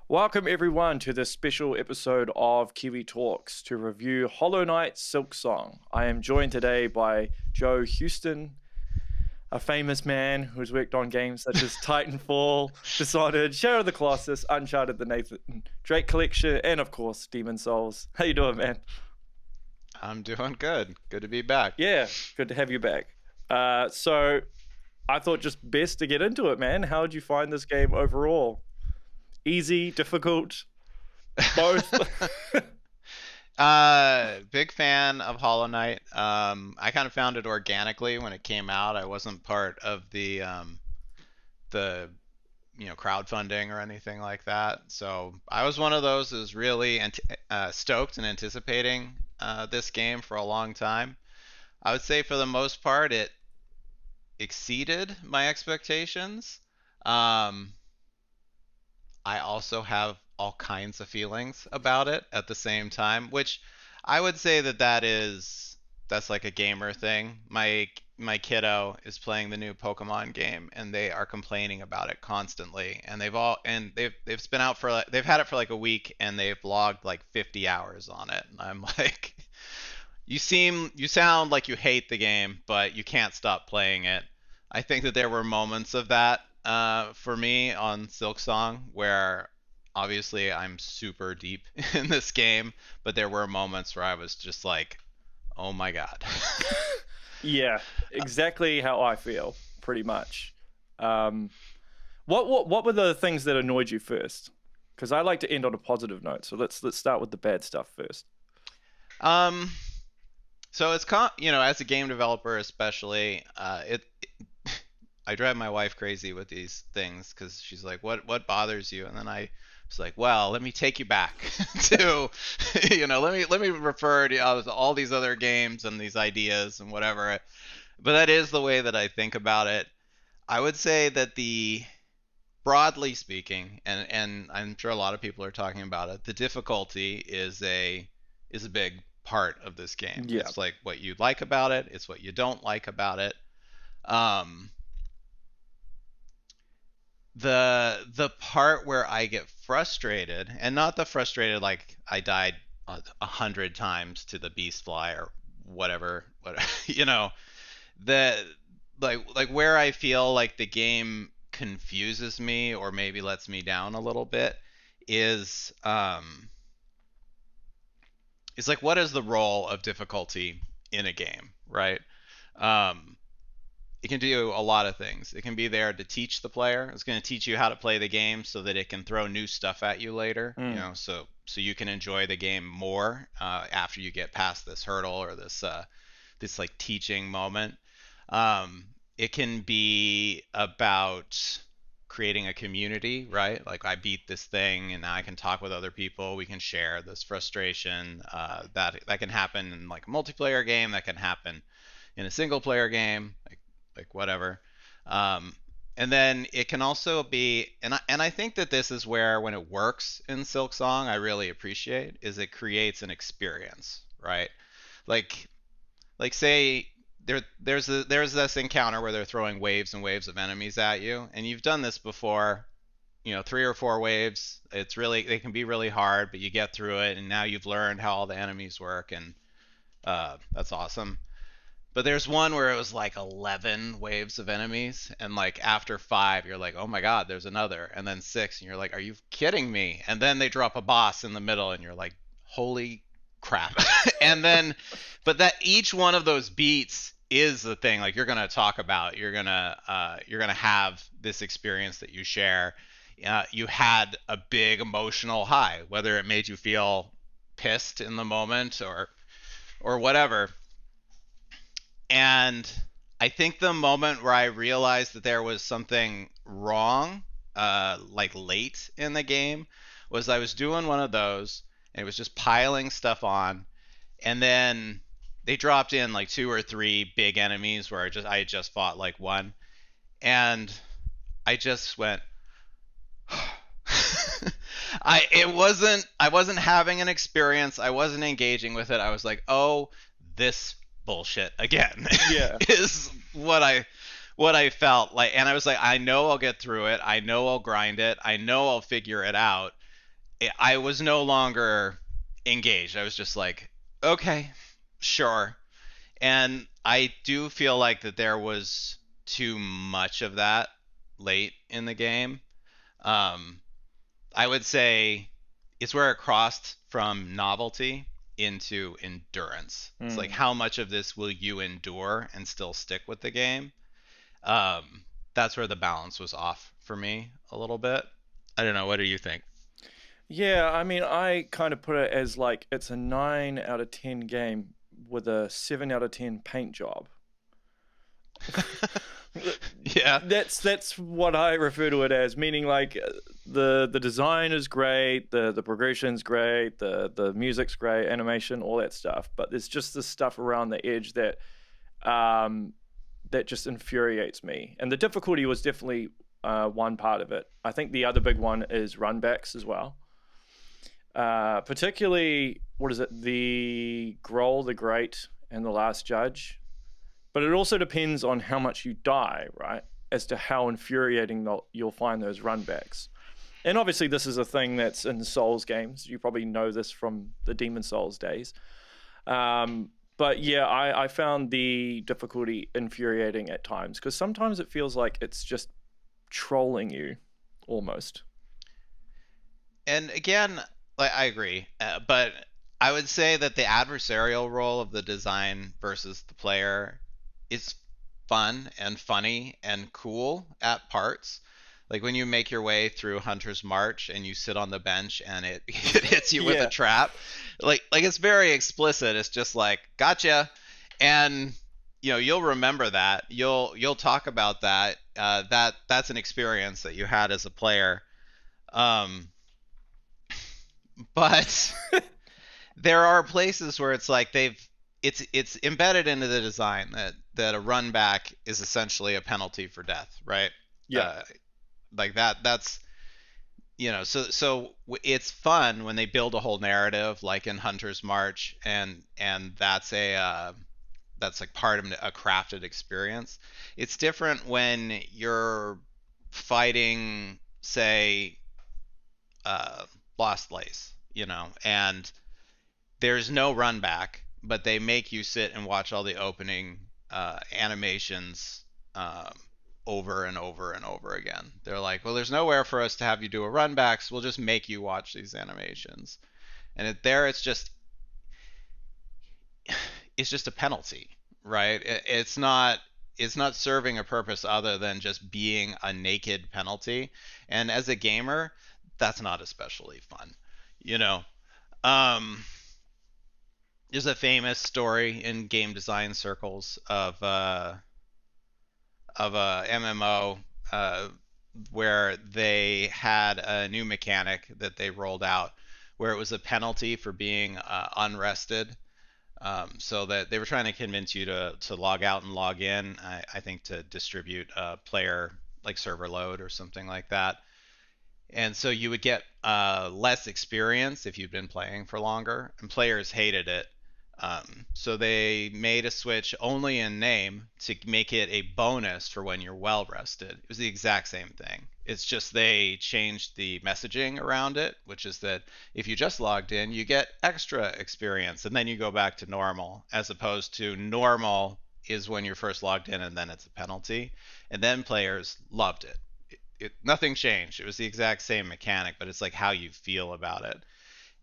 Welcome everyone to this special episode of Kiwi Talks to review Hollow Knight Silksong. I am joined today by Joe Houston, a famous man who's worked on games such as Titanfall, Dishonored, Shadow of the Colossus, Uncharted, the Nathan Drake Collection, and of course Demon Souls. How you doing, man? I'm doing good. Good to be back. Yeah, good to have you back. So I thought just best to get into it, man. How did you find this game overall? Easy, difficult, both? Big fan of Hollow Knight. I kind of found it organically when it came out. I wasn't part of the crowdfunding or anything like that. So I was one of those who was really stoked and anticipating this game for a long time. I would say for the most part it exceeded my expectations. Um, I also have all kinds of feelings about it at the same time, which I would say that's like a gamer thing. My kiddo is playing the new Pokemon game and they are complaining about it constantly. And they've been out for they've had it for like a week and they've logged like 50 hours on it. And I'm like, you sound like you hate the game, but you can't stop playing it. I think that there were moments of that for me on Silksong where obviously I'm super deep in this game, but there were moments where I was just like, oh my God. Yeah, exactly how I feel, pretty much. Um, what were the things that annoyed you first? Because I like to end on a positive note, so let's start with the bad stuff first. Um, so as a game developer especially, I drive my wife crazy with these things because she's like, "What bothers you?" And then I was like, "Well, let me take you back to, let me refer to all these other games and these ideas and whatever." But that is the way that I think about it. I would say that broadly speaking, and I'm sure a lot of people are talking about it, the difficulty is a big part of this game. Yeah. It's like what you like about it, it's what you don't like about it. Um, the part where I get frustrated, and not the frustrated like I died 100 times to the beast fly or whatever, the like where I feel like the game confuses me or maybe lets me down a little bit is is like what is the role of difficulty in a game, right? Um, it can do a lot of things. It can be there to teach the player. It's going to teach you how to play the game so that it can throw new stuff at you later. So you can enjoy the game more after you get past this hurdle or this like teaching moment. It can be about creating a community, right? Like I beat this thing and now I can talk with other people. We can share this frustration. That can happen in like a multiplayer game. That can happen in a single player game. Like whatever. And then it can also be, and I think that this is where when it works in Silksong, I really appreciate is it creates an experience, right? Like like say there's this encounter where they're throwing waves and waves of enemies at you, and you've done this before, 3 or 4 waves. They can be really hard, but you get through it, and now you've learned how all the enemies work, and that's awesome. But there's one where it was like 11 waves of enemies, and like after 5, you're like, oh my God, there's another, and then 6, and you're like, are you kidding me? And then they drop a boss in the middle, and you're like, holy crap. And then, but that each one of those beats is the thing like you're gonna talk about. You're gonna have this experience that you share. You had a big emotional high, whether it made you feel pissed in the moment or whatever. And I think the moment where I realized that there was something wrong, like late in the game, was I was doing one of those and it was just piling stuff on, and then they dropped in like 2 or 3 big enemies where I had just fought like one, and I just went. I wasn't having an experience. I wasn't engaging with it. I was like, oh, this bullshit again. Yeah. Is what I felt like, and I was like, I know I'll get through it. I know I'll grind it. I know I'll figure it out. I was no longer engaged. I was just like, okay, sure. And I do feel like that there was too much of that late in the game. Um, I would say it's where it crossed from novelty into endurance. It's like Hmm. how much of this will you endure and still stick with the game? Um, that's where the balance was off for me a little bit. I don't know. What do you think? Yeah, I mean, I kind of put it as like it's a 9 out of 10 game with a 7 out of 10 paint job. Yeah. That's what I refer to it as, meaning like the design is great, the progression's great, the music's great, animation, all that stuff. But there's just this stuff around the edge um that just infuriates me. And the difficulty was definitely one part of it. I think the other big one is runbacks as well. Particularly, what is it? The Grohl, the Great, and the Last Judge. But it also depends on how much you die, right? As to how infuriating you'll find those runbacks. And obviously, this is a thing that's in Souls games. You probably know this from the Demon Souls days. But yeah, I found the difficulty infuriating at times because sometimes it feels like it's just trolling you almost. And again, like I agree, but I would say that the adversarial role of the design versus the player is fun and funny and cool at parts. Like when you make your way through Hunter's March and you sit on the bench and it, it hits you with a Yeah, trap, like it's very explicit. It's just like gotcha, and you'll remember that. You'll talk about that. That's an experience that you had as a player. Um, but there are places where it's like it's embedded into the design that a run back is essentially a penalty for death, right? yeah, Uh, like that's so it's fun when they build a whole narrative like in Hunter's March, and that's like part of a crafted experience. It's different when you're fighting, say, uh, Lost Lace, and there's no run back, but they make you sit and watch all the opening animations over and over and over again. They're like, well, there's nowhere for us to have you do a run back, so we'll just make you watch these animations. And it's just a penalty, right? It's not serving a purpose other than just being a naked penalty. And as a gamer, that's not especially fun, you know. Um, there's a famous story in game design circles of a MMO where they had a new mechanic that they rolled out where it was a penalty for being unrested. So that they were trying to convince you to log out and log in. I think to distribute a player like server load or something like that. And so you would get less experience if you'd been playing for longer, and players hated it. So they made a switch only in name to make it a bonus for when you're well rested. It was the exact same thing. It's just they changed the messaging around it, which is that if you just logged in, you get extra experience and then you go back to normal, as opposed to normal is when you're first logged in and then it's a penalty. And then players loved it. Nothing changed. It was the exact same mechanic, but it's like how you feel about it.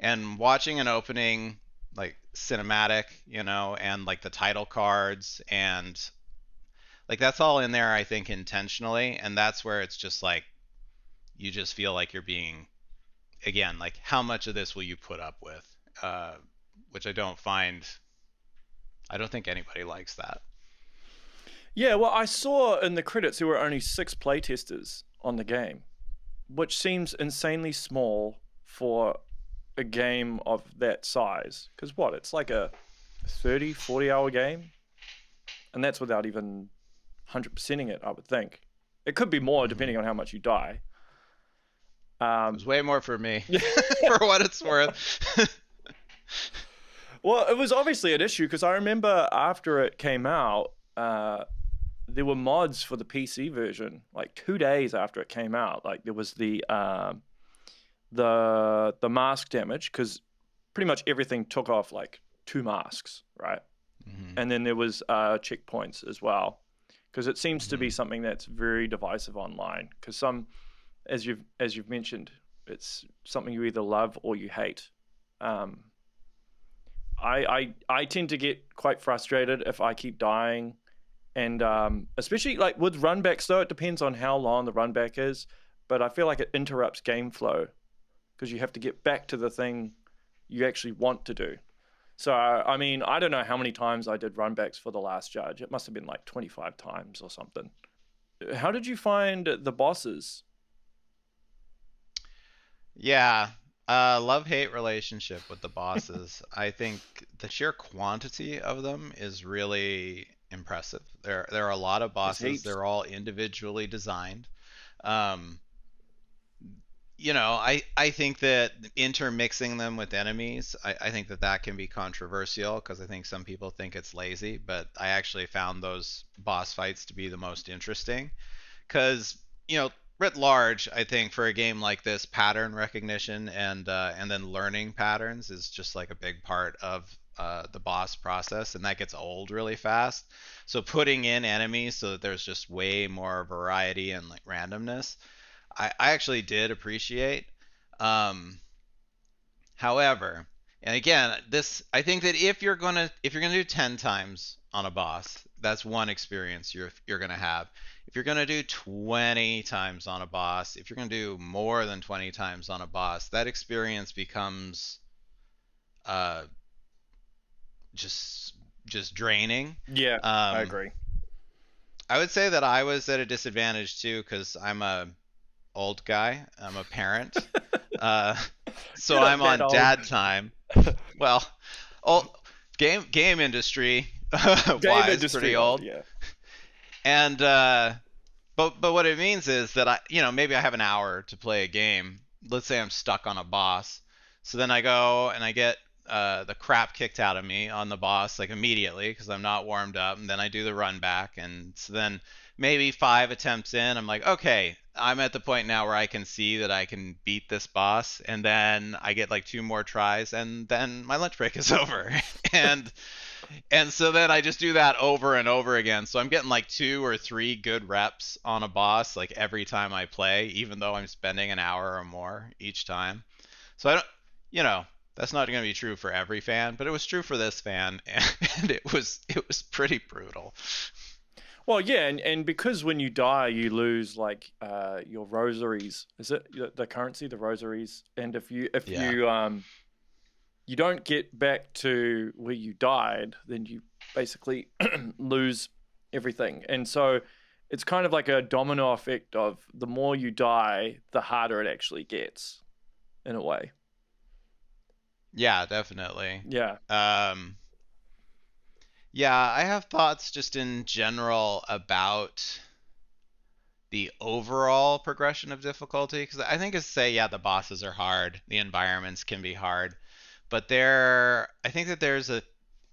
And watching an opening like cinematic, and like the title cards and like that's all in there, I think, intentionally, and that's where it's just like you just feel like you're being, again, like how much of this will you put up with? Uh, which I don't think anybody likes that. yeah. Well, I saw in the credits there were only 6 playtesters on the game, which seems insanely small for a game of that size. Because what? It's like a 30, 40 hour game. And that's without even 100%ing it, I would think. It could be more Mm-hmm. depending on how much you die. It Um, was way more for me, for what it's worth. well, it was obviously an issue because I remember after it came out, there were mods for the PC version like 2 days after it came out. Like there was the mask damage, because pretty much everything took off like 2 masks, right? Hmm. And then there was checkpoints as well, because it seems to be Hmm. something that's very divisive online. Because some, as you've mentioned, it's something you either love or you hate. Um, I tend to get quite frustrated if I keep dying, and especially like with runbacks though, it depends on how long the runback is. But I feel like it interrupts game flow because you have to get back to the thing you actually want to do. So I mean, I don't know how many times I did runbacks for the last judge. It must have been like 25 times or something. How did you find the bosses? Yeah, love-hate relationship with the bosses. I think the sheer quantity of them is really impressive. There are a lot of There's bosses. heaps. They're all individually designed. Um, I think that intermixing them with enemies, I think that that can be controversial because I think some people think it's lazy, but I actually found those boss fights to be the most interesting because writ large, I think for a game like this, pattern recognition and then learning patterns is just like a big part of the boss process, and that gets old really fast. So putting in enemies so that there's just way more variety and like randomness, I actually did appreciate. Um, However, and again, this I think that if you're gonna do 10 times on a boss, that's one experience you're gonna have. If you're gonna do 20 times on a boss, if you're gonna do more than 20 times on a boss, that experience becomes uh, just just draining. Yeah, I Um, agree. I would say that I was at a disadvantage too because I'm a old guy. I'm a parent. Uh, so You're I'm not that on old. dad time. Well, old game industry Game wise, pretty industry old, old. yeah. And but what it means is that maybe I have an hour to play a game. Let's say I'm stuck on a boss. So then I go and I get the crap kicked out of me on the boss like immediately because I'm not warmed up, and then I do the run back, and so then maybe 5 attempts in, I'm like, okay, I'm at the point now where I can see that I can beat this boss, and then I get like 2 more tries, and then my lunch break is over, and so then I just do that over and over again. So I'm getting like 2 or 3 good reps on a boss like every time I play, even though I'm spending an hour or more each time. So I don't, you know, that's not going to be true for every fan, but it was true for this fan, and it was pretty brutal. Well, yeah, and because when you die, you lose like your rosaries. Is it the currency, the rosaries? And if Yeah. you don't get back to where you died, then you basically lose everything. And so it's kind of like a domino effect of the more you die, the harder it actually gets in a way. Yeah, definitely. Yeah. Um, yeah, I have thoughts just in general about the overall progression of difficulty because I think it's say yeah the bosses are hard, the environments can be hard, but I think that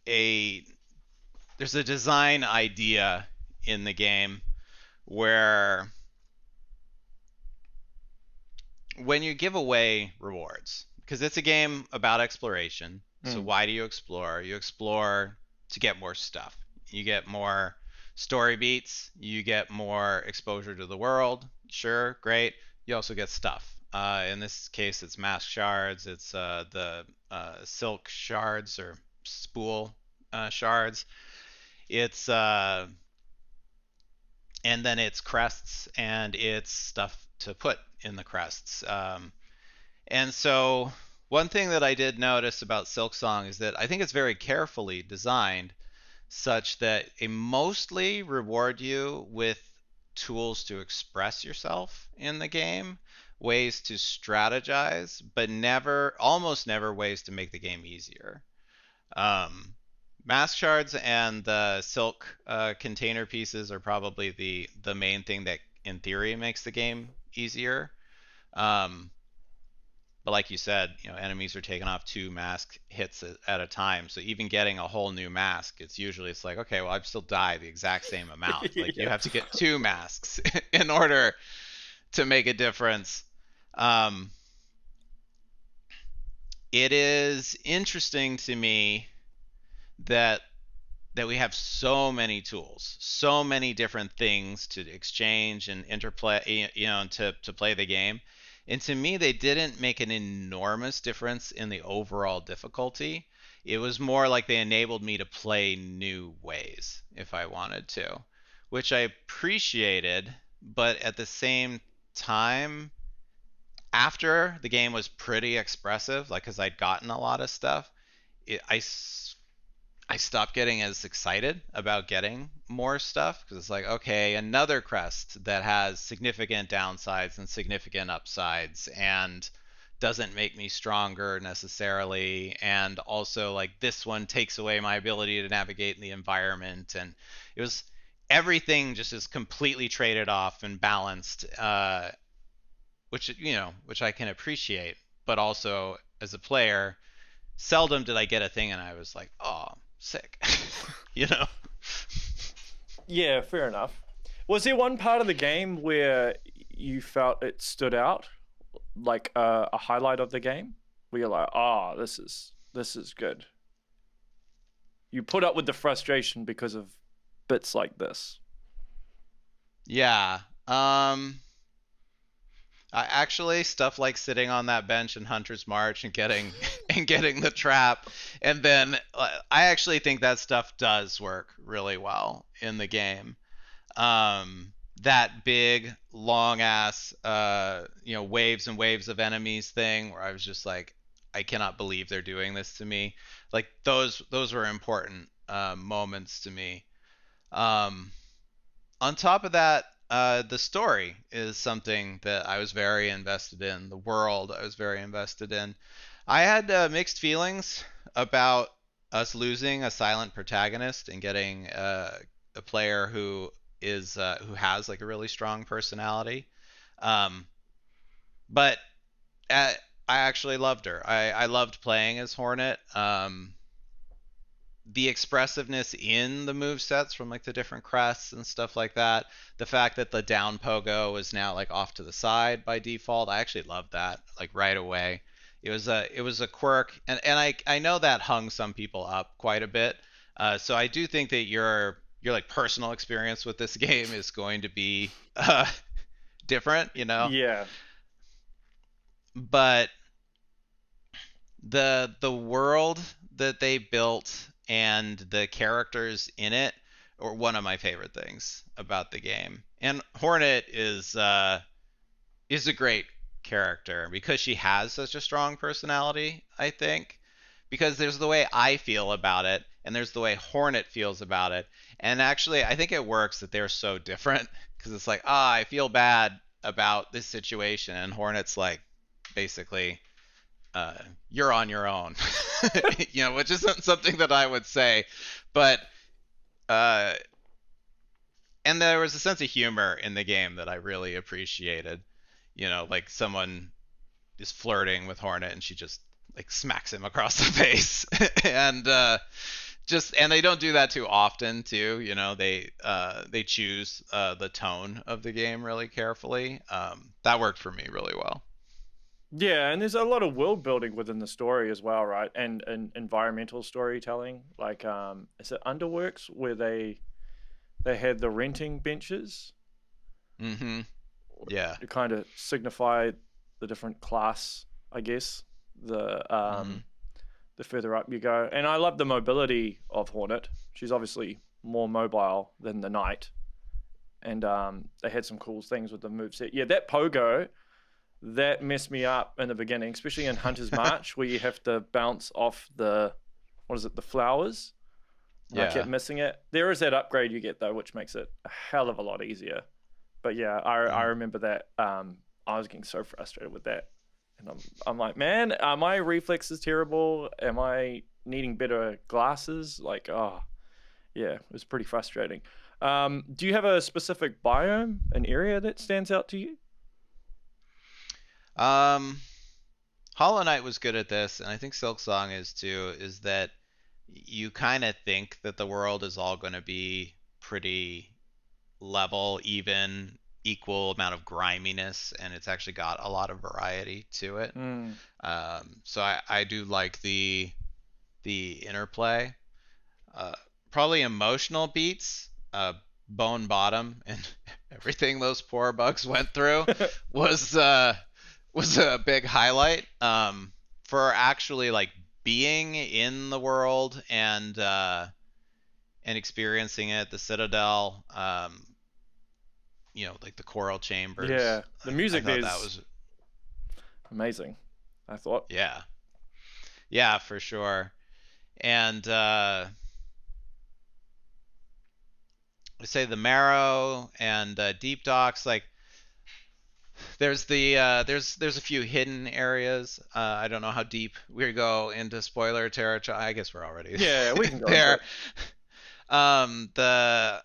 a there's a design idea in the game where when you give away rewards, because it's a game about exploration, so Mm. why do you explore? You explore to get more stuff. You get more story beats, you get more exposure to the world. Sure, great. You also get stuff. In this case, it's mask shards, it's the silk shards or spool shards. It's and then it's crests and it's stuff to put in the crests. And so one thing that I did notice about Silksong is that I think it's very carefully designed such that they mostly reward you with tools to express yourself in the game, ways to strategize, but never, almost never ways to make the game easier. Um, Mask shards and the silk container pieces are probably the main thing that, in theory, makes the game easier. Um, but like you said, enemies are taking off 2 mask hits at a time. So even getting a whole new mask, it's like, okay, well, I've still died the exact same amount. Like you Yeah. have to get 2 masks in order to make a difference. Um, it is interesting to me that we have so many tools, so many different things to exchange and interplay, to play the game. And to me, they didn't make an enormous difference in the overall difficulty. It was more like they enabled me to play new ways if I wanted to, which I appreciated, but at the same time, after the game was pretty expressive, like because I'd gotten a lot of stuff, I stopped getting as excited about getting more stuff because it's like, okay, another crest that has significant downsides and significant upsides and doesn't make me stronger necessarily. And also, like, this one takes away my ability to navigate in the environment. And it was everything just is completely traded off and balanced, which I can appreciate. But also, as a player, seldom did I get a thing and I was like, oh, sick. you know? Yeah, fair enough. Was there one part of the game where you felt it stood out, like a highlight of the game, where you're like, "Oh, this is good." You put up with the frustration because of bits like this. Yeah. I actually stuff like sitting on that bench in Hunter's March and getting and getting the trap, and then I actually think that stuff does work really well in the game. That big long ass waves and waves of enemies thing where I was just like, I cannot believe they're doing this to me. Like those were important moments to me. Um, on top of that, the story is something that I was very invested in. The world I was very invested in. I had mixed feelings about us losing a silent protagonist and getting a player who has like a really strong personality. Um, but uh, I actually loved her. I loved playing as Hornet. The expressiveness in the move sets from like the different crests and stuff like that. The fact that the down pogo is now like off to the side by default. I actually loved that like right away. It was a quirk, and I know that hung some people up quite a bit. So I do think that your like personal experience with this game is going to be different, Yeah, But the world that they built and the characters in it are one of my favorite things about the game. And Hornet is a great character because she has such a strong personality, I think. Because there's the way I feel about it and there's the way Hornet feels about it. And actually, I think it works that they're so different because it's like, I feel bad about this situation and Hornet's like basically uh, you're on your own, which isn't something that I would say, but uh, and there was a sense of humor in the game that I really appreciated. Like someone is flirting with Hornet and she just like smacks him across the face, and they don't do that too often too. They choose the tone of the game really carefully. That worked for me really well. yeah, and there's a lot of world building within the story as well, right? And environmental storytelling, like is it Underworks where they had the renting benches Mm-hmm. Yeah. to kind of signify the different class, I guess. Mm-hmm. The further up you go, and I love the mobility of Hornet. She's obviously more mobile than the Knight, and they had some cool things with the moveset. Yeah, that pogo that messed me up in the beginning, especially in Hunter's March, where you have to bounce off the what is it, the flowers. And I kept Yeah. missing it. There is that upgrade you get though, which makes it a hell of a lot easier. But yeah, I Mm. remember that. I was getting so frustrated with that, and I'm like, man, are my reflexes terrible? Am I needing better glasses? Like, oh yeah, it was pretty frustrating. Do you have a specific biome, an area that stands out to you? Um, Hollow Knight was good at this, and I think Silksong is too, is that you kind of think that the world is all going to be pretty level, even, equal amount of griminess, and it's actually got a lot of variety to it. Mm. So I do like the interplay. Uh, Probably emotional beats. Bone Bottom and everything those poor bugs went through was uh, was a big highlight. For actually like being in the world and experiencing it. The Citadel, like the choral chambers. Yeah, the I music thought that there's was amazing, I thought. yeah, yeah, for sure. And I say the Marrow and Deep Docks, like there's a few hidden areas. I don't know how deep we go into spoiler territory. I guess we're already Yeah, we can go into there. it. The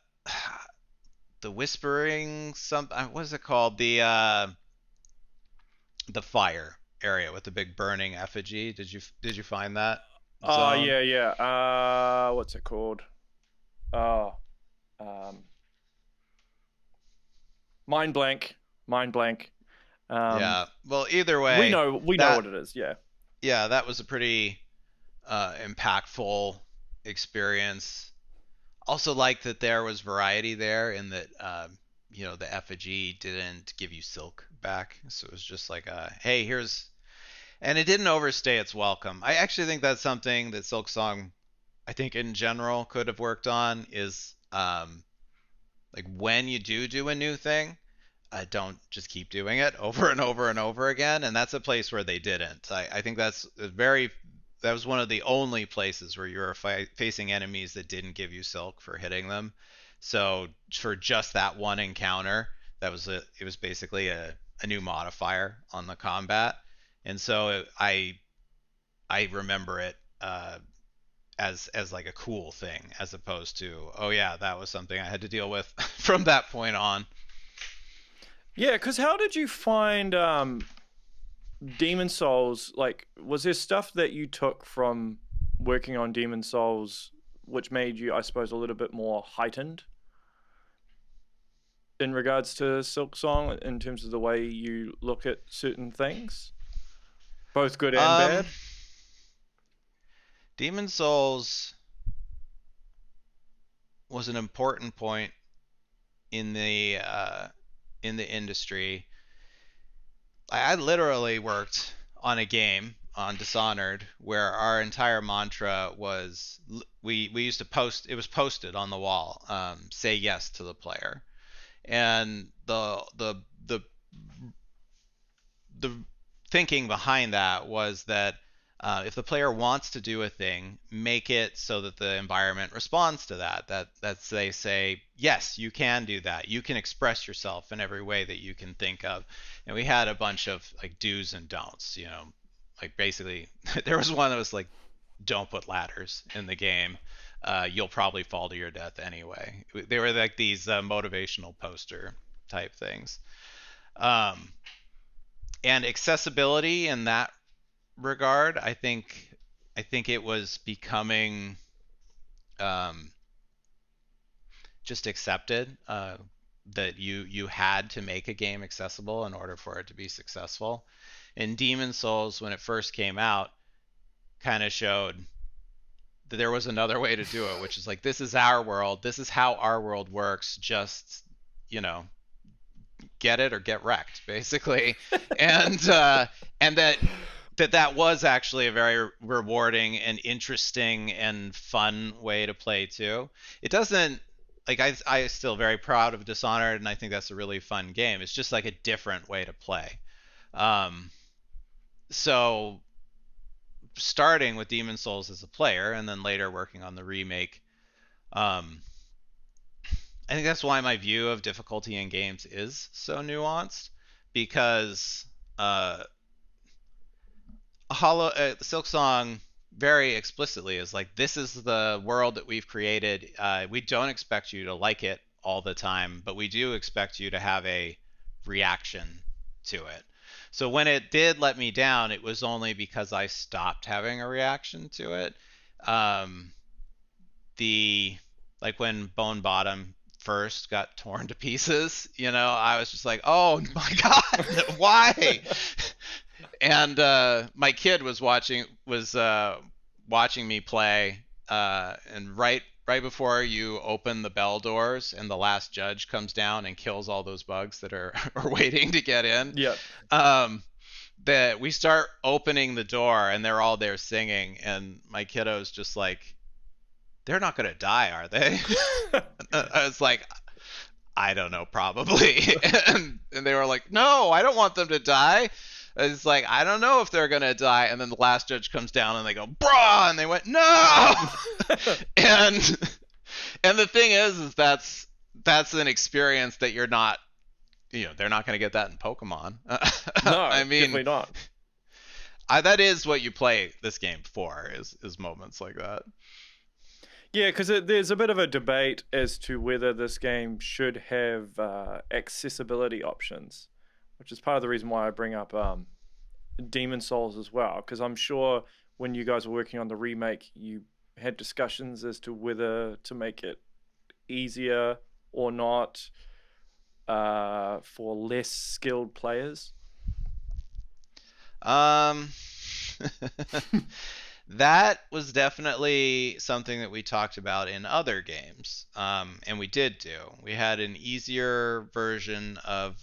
the whispering some what is it called? The fire area with the big burning effigy. Did you find that Oh zone? yeah, yeah. What's it called? Oh, um, mind blank, mind blank. Um, Yeah. Well, either we way, know we know that what it is. Yeah. yeah, that was a pretty impactful experience. Also, like that there was variety there, in that the effigy didn't give you silk back, so it was just like, hey, here's, and it didn't overstay its welcome. I actually think that's something that Silksong, I think in general, could have worked on, is like when you do a new thing, don't just keep doing it over and over and over again. And that's a place where they didn't. I think that was one of the only places where you were facing enemies that didn't give you silk for hitting them. So for just that one encounter, it was basically a new modifier on the combat. And so I remember it as like a cool thing, as opposed to, oh yeah, that was something I had to deal with from that point on. Yeah, because how did you find Demon Souls? Like, was there stuff that you took from working on Demon Souls which made you, I suppose, a little bit more heightened in regards to Silksong in terms of the way you look at certain things, both good and Um, bad? Demon Souls was an important point in the industry. I literally worked on a game on Dishonored where our entire mantra was, we used to post, it was posted on the wall, say yes to the player. And the thinking behind that was that if the player wants to do a thing, make it so that the environment responds to that. That they say, yes, you can do that. You can express yourself in every way that you can think of. And we had a bunch of like do's and don'ts. Like basically, there was one that was like, don't put ladders in the game. You'll probably fall to your death anyway. They were like these motivational poster type things. Um, and accessibility in that regard, I think it was becoming um, just accepted, that you had to make a game accessible in order for it to be successful. And Demon Souls, when it first came out, kind of showed that there was another way to do it, which is like, this is our world, this is how our world works. Just you know get it or get wrecked, basically. And that was actually a very rewarding and interesting and fun way to play too. It doesn't, like, I still very proud of Dishonored, and I think that's a really fun game. It's just like a different way to play. Um, so starting with Demon Souls as a player, and then later working on the remake, um, I think that's why my view of difficulty in games is so nuanced, because uh, Silksong very explicitly is like, this is the world that we've created. We don't expect you to like it all the time, but we do expect you to have a reaction to it. So when it did let me down, it was only because I stopped having a reaction to it. Um, the Like when Bone Bottom first got torn to pieces, I was just like, oh my god, why? And my kid was watching me play, and right before you open the bell doors and the last judge comes down and kills all those bugs that are, are waiting to get in, Yeah. um, that we start opening the door and they're all there singing, and my kiddo's just like, they're not gonna die, are they? I was like, I don't know, probably. And they were like, no, I don't want them to die. It's like, I don't know if they're gonna die. And then the last judge comes down and they go, brah, and they went, no. and and the thing is that's an experience that you're not, they're not gonna get that in Pokemon. No, I mean, definitely not. that is what you play this game for, is moments like that. Yeah, because there's a bit of a debate as to whether this game should have accessibility options, which is part of the reason why I bring up Demon Souls as well. Because I'm sure when you guys were working on the remake, you had discussions as to whether to make it easier or not for less skilled players. Um, that was definitely something that we talked about in other games, and we did do. We had an easier version of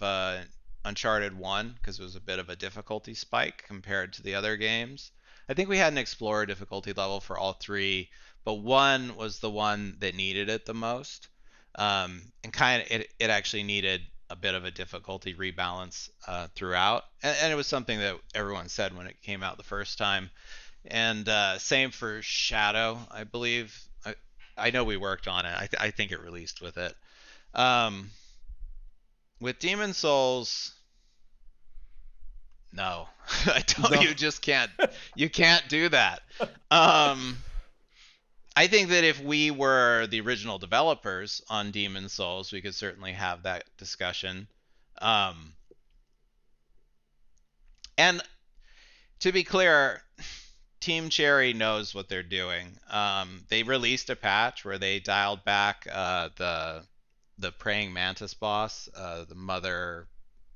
Uncharted 1 because it was a bit of a difficulty spike compared to the other games. I think we had an Explorer difficulty level for all three, but 1 was the one that needed it the most. And kind of it actually needed a bit of a difficulty rebalance throughout, and it was something that everyone said when it came out the first time. And same for Shadow, I believe. I know we worked on it. I think it released with it. Um, with Demon Souls, no, I don't. No. You just can't. You can't do that. Um, I think that if we were the original developers on Demon Souls, we could certainly have that discussion. Um, and to be clear, Team Cherry knows what they're doing. They released a patch where they dialed back the praying mantis boss, the mother,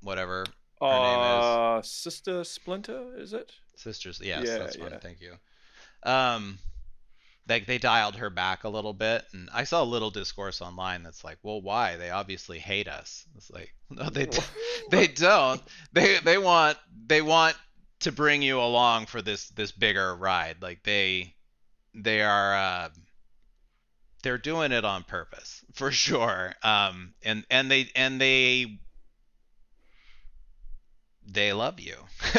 whatever her name is. Sister Splinter, is it? Sisters, yes, Yeah, that's one. yeah. Thank you. Um, they dialed her back a little bit, and I saw a little discourse online that's like, well, why? They obviously hate us. It's like, no, they don't. They want to bring you along for this bigger ride. Like they are they're doing it on purpose for sure. And they love you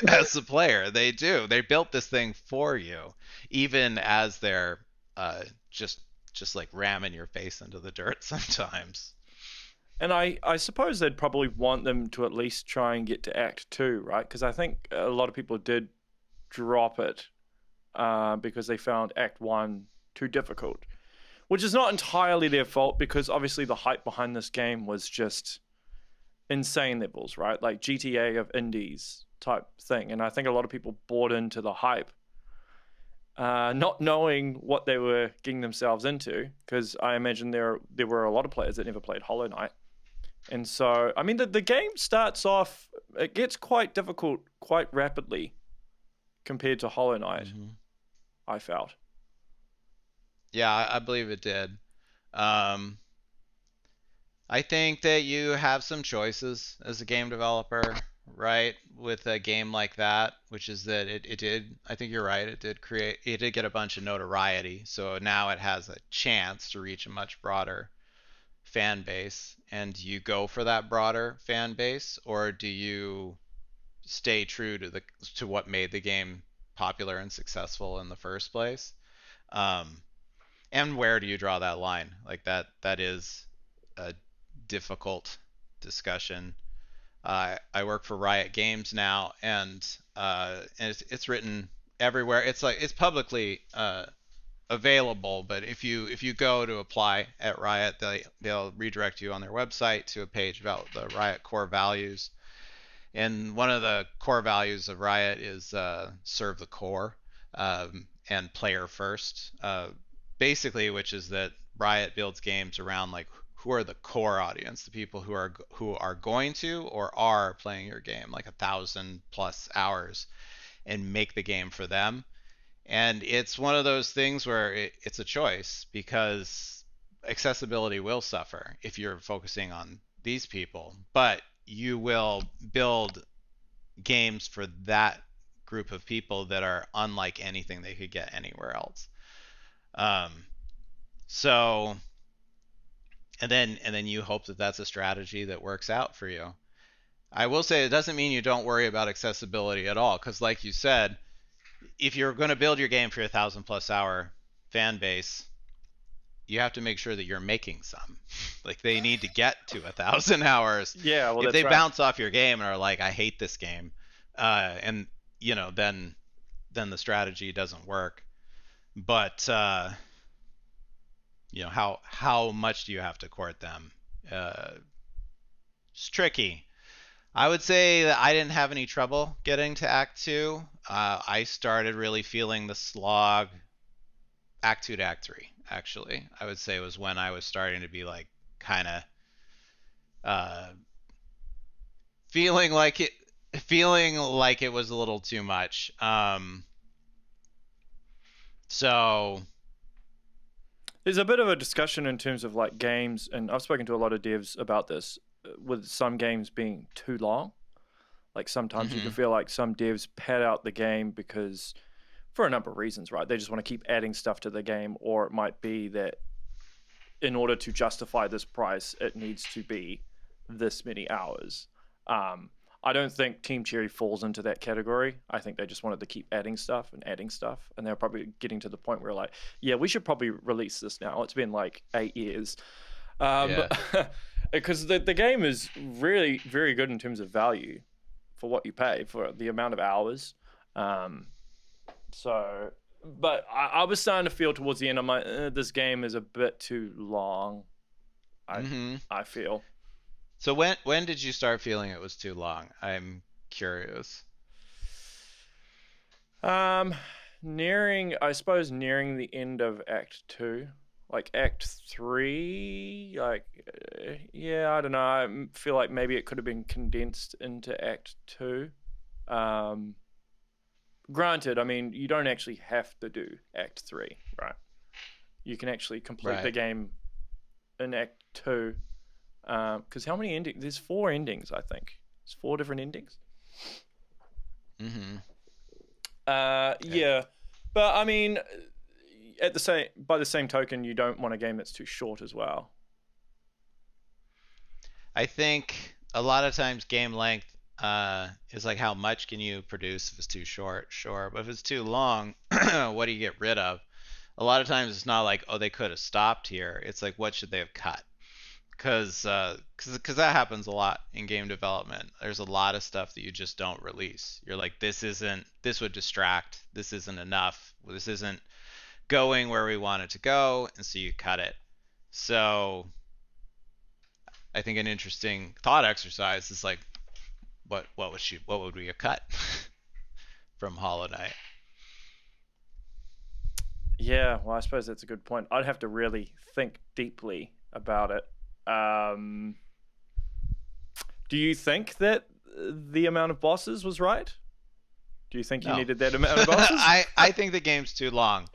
as a player. They do. They built this thing for you, even as they're just like ramming your face into the dirt sometimes. And I suppose they'd probably want them to at least try and get to Act 2, right? Because I think a lot of people did drop it because they found Act 1 too difficult, which is not entirely their fault because obviously the hype behind this game was just insane levels, right? Like GTA of indies type thing. And I think a lot of people bought into the hype, not knowing what they were getting themselves into, because I imagine there were a lot of players that never played Hollow Knight. And so, I mean, the game starts off, it gets quite difficult quite rapidly compared to Hollow Knight, I felt. Yeah, I believe it did. Um, I think that you have some choices as a game developer, right? With a game like that, which is that it did, I think you're right, it did get a bunch of notoriety. So now it has a chance to reach a much broader fan base. And do you go for that broader fan base, or do you stay true to what made the game popular and successful in the first place? Um, and where do you draw that line? Like that is a difficult discussion. I work for Riot Games now, and it's written everywhere. It's like it's publicly available, but if you go to apply at Riot, they'll redirect you on their website to a page about the Riot core values. And one of the core values of Riot is serve the core, and player first. Basically, which is that Riot builds games around like who are the core audience, the people who are going to or are playing your game like 1,000+ hours, and make the game for them. And it's one of those things where it's a choice, because accessibility will suffer if you're focusing on these people, but you will build games for that group of people that are unlike anything they could get anywhere else. Um, so, and then you hope that that's a strategy that works out for you. I will say it doesn't mean you don't worry about accessibility at all, because like you said, if you're going to build your game for a 1,000+ hour fan base, you have to make sure that you're making some. Like, they need to get to 1,000 hours. Yeah, well, If that's they right. bounce off your game and are like, I hate this game, and then the strategy doesn't work. But how much do you have to court them? Uh, it's tricky. I would say that I didn't have any trouble getting to Act Two. I started really feeling the slog Act Two to Act Three. Actually, I would say was when I was starting to be like kind of uh, feeling like it, feeling like it was a little too much. So There's a bit of a discussion in terms of like games, and I've spoken to a lot of devs about this, with some games being too long. Like sometimes you can mhm, feel like some devs pad out the game because, for a number of reasons, right? They just want to keep adding stuff to the game, or it might be that in order to justify this price, it needs to be this many hours. Um, I don't think Team Cherry falls into that category. I think they just wanted to keep adding stuff, and they're probably getting to the point where like, yeah, we should probably release this now. It's been like 8 years, yeah. because the game is really very good in terms of value for what you pay for the amount of hours. Um, so, but I was starting to feel towards the end, I'm like, this game is a bit too long. I Mhm. I feel. So when did you start feeling it was too long? I'm curious. Um, I suppose, nearing the end of Act Two, like Act Three, like, yeah, I don't know. I feel like maybe it could have been condensed into Act Two. Um, Granted, I mean, you don't actually have to do Act Three, right? You can actually complete the Right. game in Act Two. Because how many endings? There's four endings, I think. There's four different endings. Mhm. Okay. Yeah, but I mean, at the same by the same token, you don't want a game that's too short as well. I think a lot of times game length is like how much can you produce. If it's too short, sure, but if it's too long, what do you get rid of? A lot of times it's not like, oh, they could have stopped here. It's like, what should they have cut? Because that happens a lot in game development. There's a lot of stuff that you just don't release. You're like, this would distract. This isn't enough. This isn't going where we want it to go, and so you cut it. So I think an interesting thought exercise is like, what would we have cut from Hollow Knight? Yeah, well, I suppose that's a good point. I'd have to really think deeply about it. Um, do you think that the amount of bosses was right? Do you think you No, needed that amount of bosses? I think the game's too long.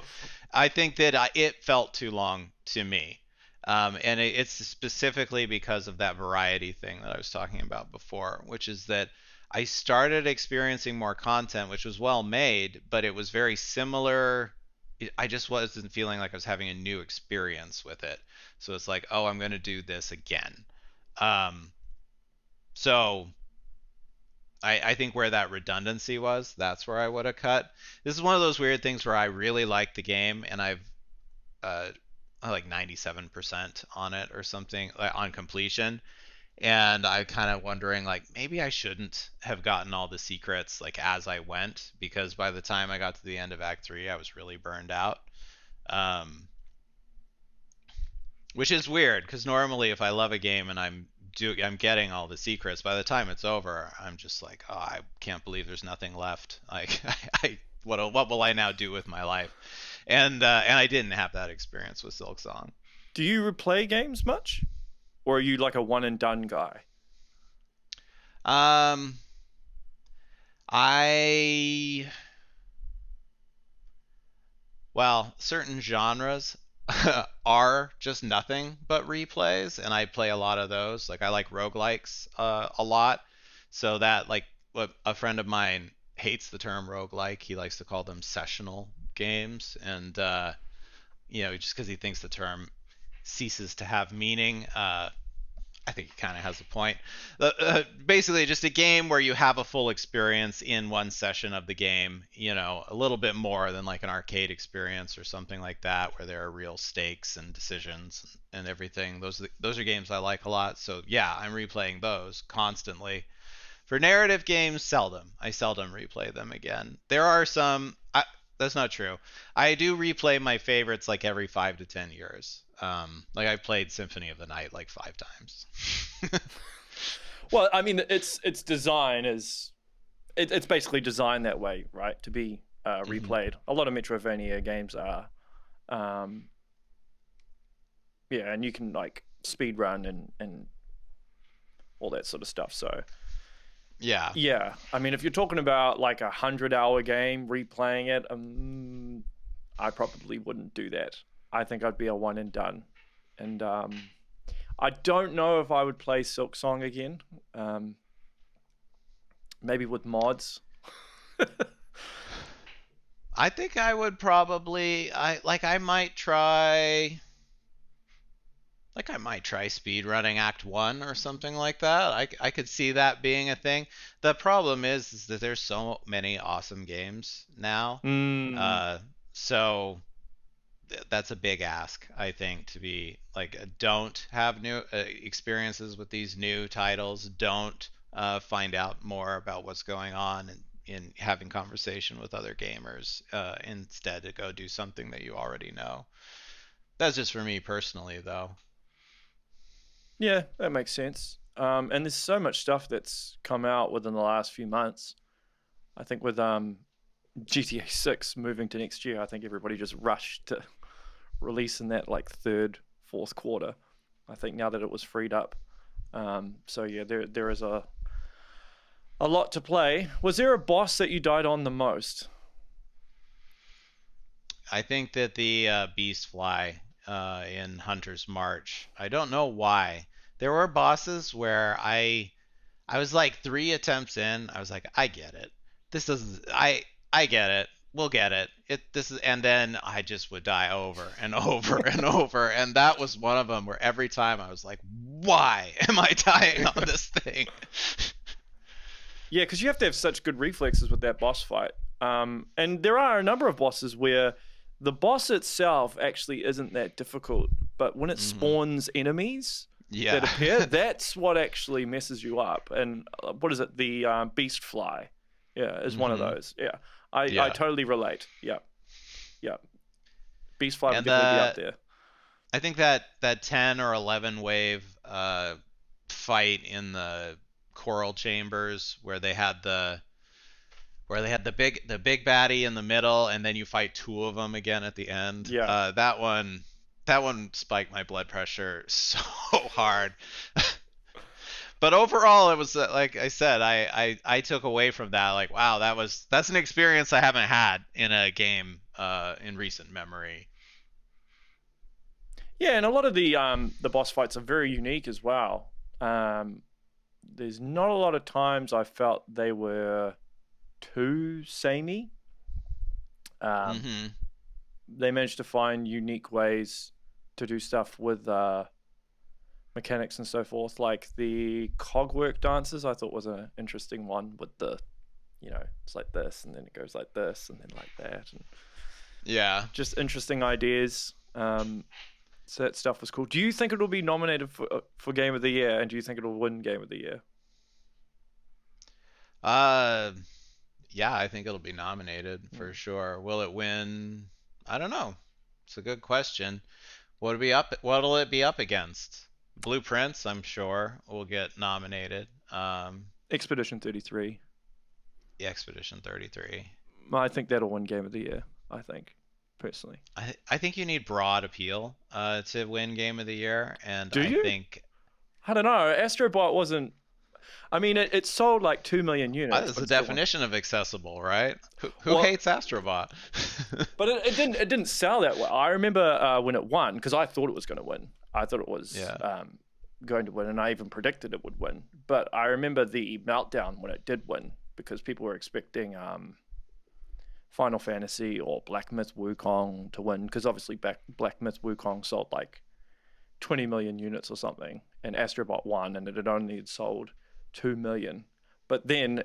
I think that it felt too long to me. And it's specifically because of that variety thing that I was talking about before, which is that I started experiencing more content, which was well made, but it was very similar. I just wasn't feeling like I was having a new experience with it. So it's like, oh, I'm going to do this again. Um, so I think where that redundancy was, that's where I would have cut. This is one of those weird things where I really like the game, and uh, I like 97% on it or something, like, on completion. And I kind of wondering, like, maybe I shouldn't have gotten all the secrets like as I went, because by the time I got to the end of Act Three, I was really burned out. Um, which is weird, because normally if I love a game and I'm getting all the secrets, by the time it's over, I'm just like, oh, I can't believe there's nothing left. Like, what will I now do with my life? And I didn't have that experience with Silksong. Do you replay games much? or are you like a one and done guy? Um, I Well, certain genres are just nothing but replays, and I play a lot of those. Like I like roguelikes a lot. So that like what a friend of mine hates the term roguelike. He likes to call them sessional games, and just because he thinks the term ceases to have meaning. I think he kind of has a point. Basically, just a game where you have a full experience in one session of the game. A little bit more than like an arcade experience or something like that, where there are real stakes and decisions and everything. Those are games I like a lot. So yeah, I'm replaying those constantly. For narrative games, seldom. I seldom replay them again. There are some. That's not true. I do replay my favorites like every 5 to 10 years. Like I played Symphony of the Night like 5 times. Well, I mean, its design is it's basically designed that way, right? To be replayed. A lot of Metroidvania games are, yeah, and you can like speed run and all that sort of stuff. So Yeah. yeah, I mean, if you're talking about like 100-hour game replaying it, I probably wouldn't do that. I think I'd be a one and done, and I don't know if I would play Silksong again. Maybe with mods. I think I would probably I might try speed running Act 1 or something like that. I could see that being a thing. The problem is that there's so many awesome games now. Mm. So that's a big ask, I think, to be like don't have new experiences with these new titles. Don't find out more about what's going on and in having conversation with other gamers instead to go do something that you already know. That's just for me personally, though. Yeah, that makes sense. And there's so much stuff that's come out within the last few months. I think with GTA 6 moving to next year, I think everybody just rushed to release in that like third, fourth quarter. I think now that it was freed up. So yeah, there is a lot to play. Was there a boss that you died on the most? I think that the Beast Fly in Hunter's March. I don't know why. There were bosses where I was like 3 attempts in. I was like, I get it. This doesn't. I get it. We'll get it. This is, and then I just would die over and over and over, and that was one of them where every time I was like, why am I dying on this thing? Yeah, because you have to have such good reflexes with that boss fight. And there are a number of bosses where the boss itself actually isn't that difficult, but when it spawns enemies Yeah. that appear, that's what actually messes you up. And what is it? The beast fly, yeah, is one of those. Yeah, I totally relate. Yeah, yeah, beast fly would And definitely be up there. I think that 10 or 11 wave fight in the coral chambers where they had the big baddie in the middle, and then you fight two of them again at the end. Yeah. That one spiked my blood pressure so hard. But overall, it was like I said, I took away from that like, wow, that's an experience I haven't had in a game in recent memory. Yeah, and a lot of the boss fights are very unique as well. There's not a lot of times I felt they were too samey. Hmm. They managed to find unique ways to do stuff with mechanics and so forth. Like the cogwork dances, I thought was an interesting one with it's like this and then it goes like this and then like that, and Yeah. just interesting ideas. So that stuff was cool. Do you think it'll be nominated for Game of the Year, and do you think it'll win Game of the Year? Uh, yeah, I think it'll be nominated for sure. Will it win? I don't know. It's a good question. What'll it be up against? Blueprints, I'm sure, will get nominated. Expedition 33. The Expedition 33. I think that'll win Game of the Year. I think, personally. I think you need broad appeal to win Game of the Year, and Do I you? think I don't know. Astrobot wasn't. I mean, it sold like 2 million units, That's but the it still wasn't. definition of accessible, right? Who Well, hates Astrobot? but it didn't sell that well. I remember when it won because I thought it was going to win. I thought it was Yeah. going to win, and I even predicted it would win. But I remember the meltdown when it did win because people were expecting Final Fantasy or Black Myth Wukong to win because obviously Black Myth Wukong sold like 20 million units or something, and Astrobot won, and it had only sold 2 million. But then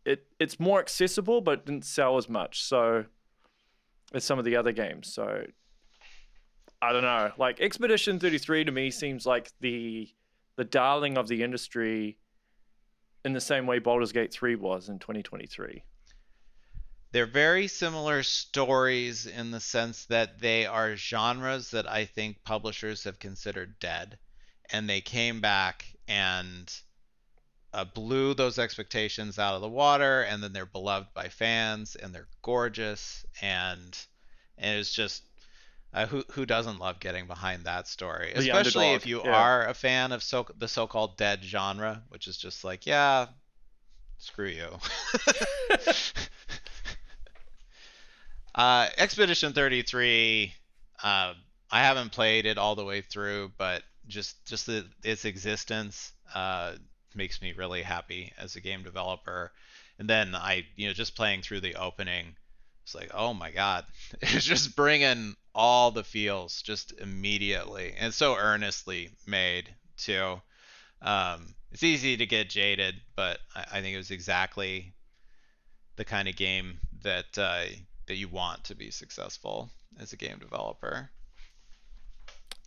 it's more accessible, but it didn't sell as much. So as some of the other games. So I don't know. Like Expedition 33 to me seems like the darling of the industry in the same way Baldur's Gate 3 was in 2023. They're very similar stories in the sense that they are genres that I think publishers have considered dead. And they came back and blew those expectations out of the water, and then they're beloved by fans, and they're gorgeous, and it's just who doesn't love getting behind that story, The especially underdog. if you Yeah. are a fan of the so-called dead genre, which is just like, yeah, screw you. Expedition 33, I haven't played it all the way through, but just its existence makes me really happy as a game developer. And then just playing through the opening, it's like, oh my God, it's just bringing all the feels just immediately, and so earnestly made too. It's easy to get jaded, but I think it was exactly the kind of game that you want to be successful as a game developer.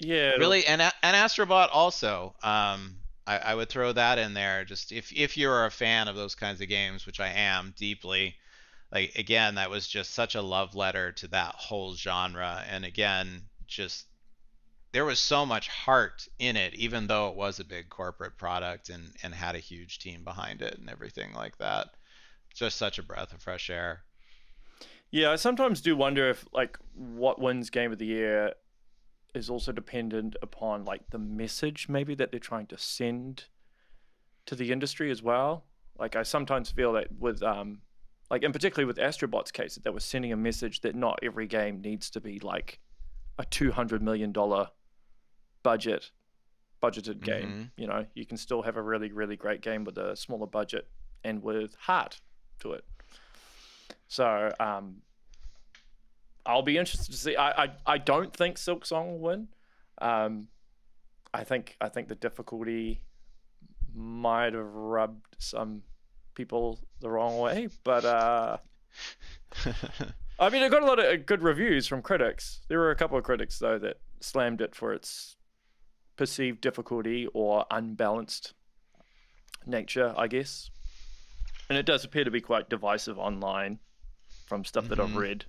Yeah. Really, and Astrobot also. I would throw that in there. Just if you're a fan of those kinds of games, which I am deeply, like again, that was just such a love letter to that whole genre. And again, just there was so much heart in it, even though it was a big corporate product and had a huge team behind it and everything like that. Just such a breath of fresh air. Yeah, I sometimes do wonder if like what wins game of the year is also dependent upon like the message maybe that they're trying to send to the industry as well. Like I sometimes feel that with like and particularly with Astrobot's case that they were sending a message that not every game needs to be like a $200 million budgeted game. Mm-hmm. You know, you can still have a really really great game with a smaller budget and with heart to it. So I'll be interested to see. I don't think Silksong will win. Um, I think the difficulty might have rubbed some people the wrong way, but I mean, it got a lot of good reviews from critics. There were a couple of critics though that slammed it for its perceived difficulty or unbalanced nature, I guess. And it does appear to be quite divisive online from stuff that I've Mm-hmm. read.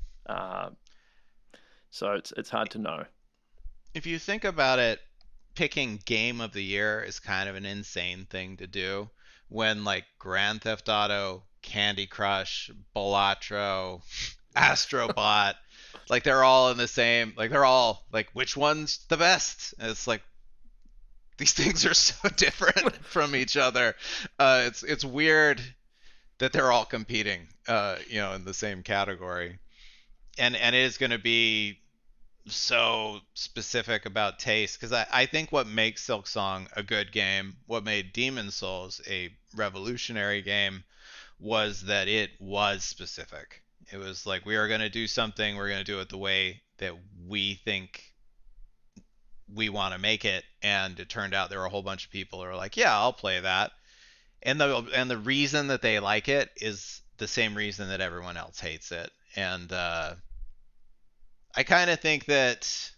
So it's hard to know. If you think about it, picking game of the year is kind of an insane thing to do when like Grand Theft Auto, Candy Crush, Balatro, Astrobot, like they're all in the same, like they're all like which one's the best? And it's like these things are so different from each other. It's weird that they're all competing, in the same category, and it is going to be so specific about taste because I think what makes Silksong a good game, what made Demon Souls a revolutionary game, was that it was specific. It was like we are going to do something, we're going to do it the way that we think we want to make it, and it turned out there were a whole bunch of people who are like, yeah, I'll play that, and the reason that they like it is the same reason that everyone else hates it, and I kind of think that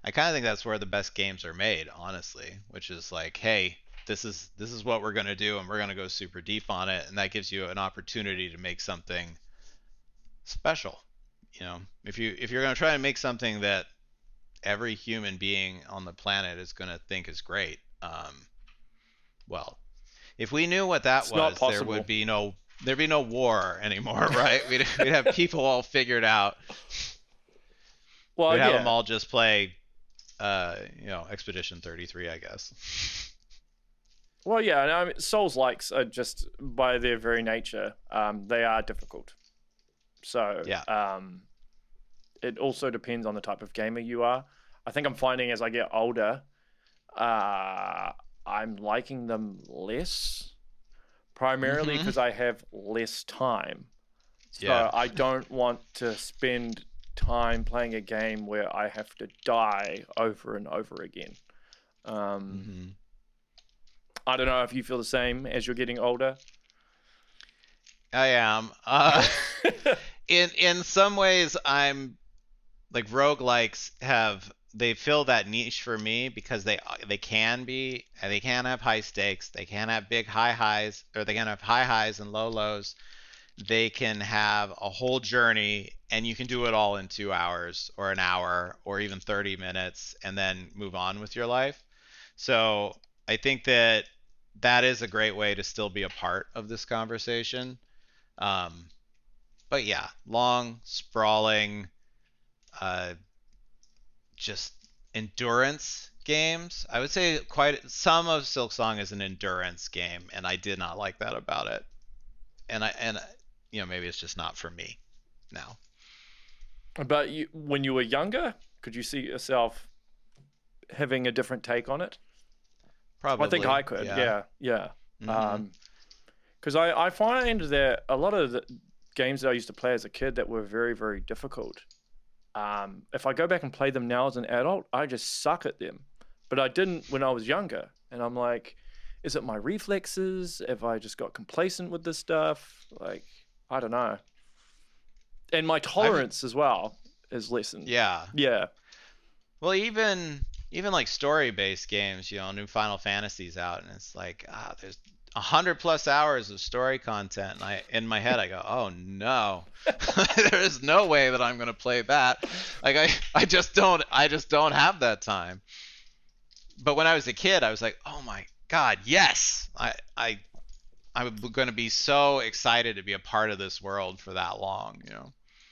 that's where the best games are made, honestly, which is like, hey, this is what we're going to do, and we're going to go super deep on it, and that gives you an opportunity to make something special. If you're going to try to make something that every human being on the planet is going to think is great, well, if we knew what that It's not was, possible. there'd be no war anymore, right? We'd have people all figured out. Well, We'd have them yeah. all just play Expedition 33, I guess. Well, yeah, I mean, Souls likes are just by their very nature, they are difficult. So Yeah. it also depends on the type of gamer you are. I think I'm finding as I get older, uh, I'm liking them less, primarily Mm-hmm. because I have less time. Yeah. So I don't want to spend time playing a game where I have to die over and over again. Um, Mm-hmm. I don't know if you feel the same as you're getting older. I am. In some ways, I'm like roguelikes have they fill that niche for me because they can be they can have high stakes, they can have big high highs, or they can have high highs and low lows. They can have a whole journey, and you can do it all in 2 hours or an hour or even 30 minutes and then move on with your life. So I think that that is a great way to still be a part of this conversation. Um, but yeah, long, sprawling, uh, just endurance games. I would say quite some of Silksong is an endurance game, and I did not like that about it. And maybe it's just not for me now. But when you were younger, could you see yourself having a different take on it? I think I Probably, could. yeah. Yeah, yeah. Mm-hmm. Because I find that a lot of the games that I used to play as a kid that were very, very difficult. If I go back and play them now as an adult, I just suck at them. But I didn't when I was younger. And I'm like, is it my reflexes? Have I just got complacent with this stuff? Like, I don't know. And my I've tolerance as well is lessened. Yeah. Yeah. Well, even like story-based games, new Final Fantasy's out, and it's like there's 100+ hours of story content, and in my head I go, oh no, there is no way that I'm gonna play that. Like I just don't have that time. But when I was a kid, I was like, oh my god, yes, I'm gonna be so excited to be a part of this world for that long.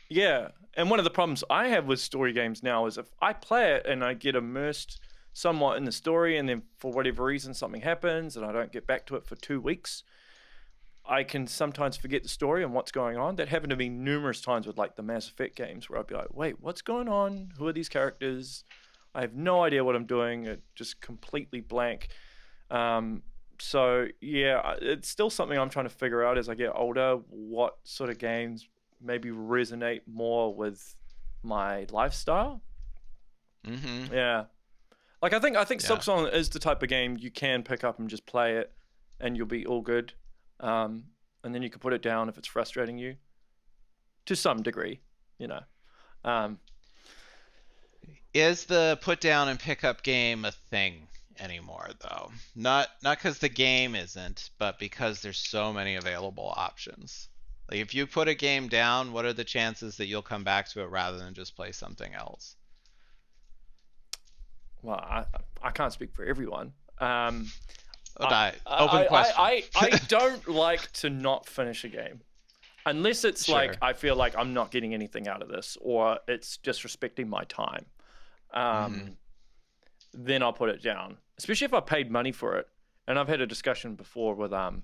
Yeah. And one of the problems I have with story games now is if I play it and I get immersed somewhat in the story, and then for whatever reason something happens and I don't get back to it for 2 weeks, I can sometimes forget the story and what's going on. That happened to me numerous times with like the Mass Effect games where I'd be like, wait, what's going on? Who are these characters? I have no idea what I'm doing. It just completely blank. Um, so yeah, it's still something I'm trying to figure out as I get older. What sort of games maybe resonate more with my lifestyle? Mm-hmm. Yeah, like I think Yeah. Silksong is the type of game you can pick up and just play it, and you'll be all good. Um, and then you can put it down if it's frustrating you to some degree, you know. Um, Is the put down and pick up game a thing anymore though? Not because the game isn't, but because there's so many available options. Like if you put a game down, what are the chances that you'll come back to it rather than just play something else? well, I can't speak for everyone. Oh, open question. I don't like to not finish a game unless it's like Sure. I feel like I'm not getting anything out of this or it's disrespecting my time. Mm-hmm. Um, then I'll put it down, especially if I paid money for it. And I've had a discussion before with a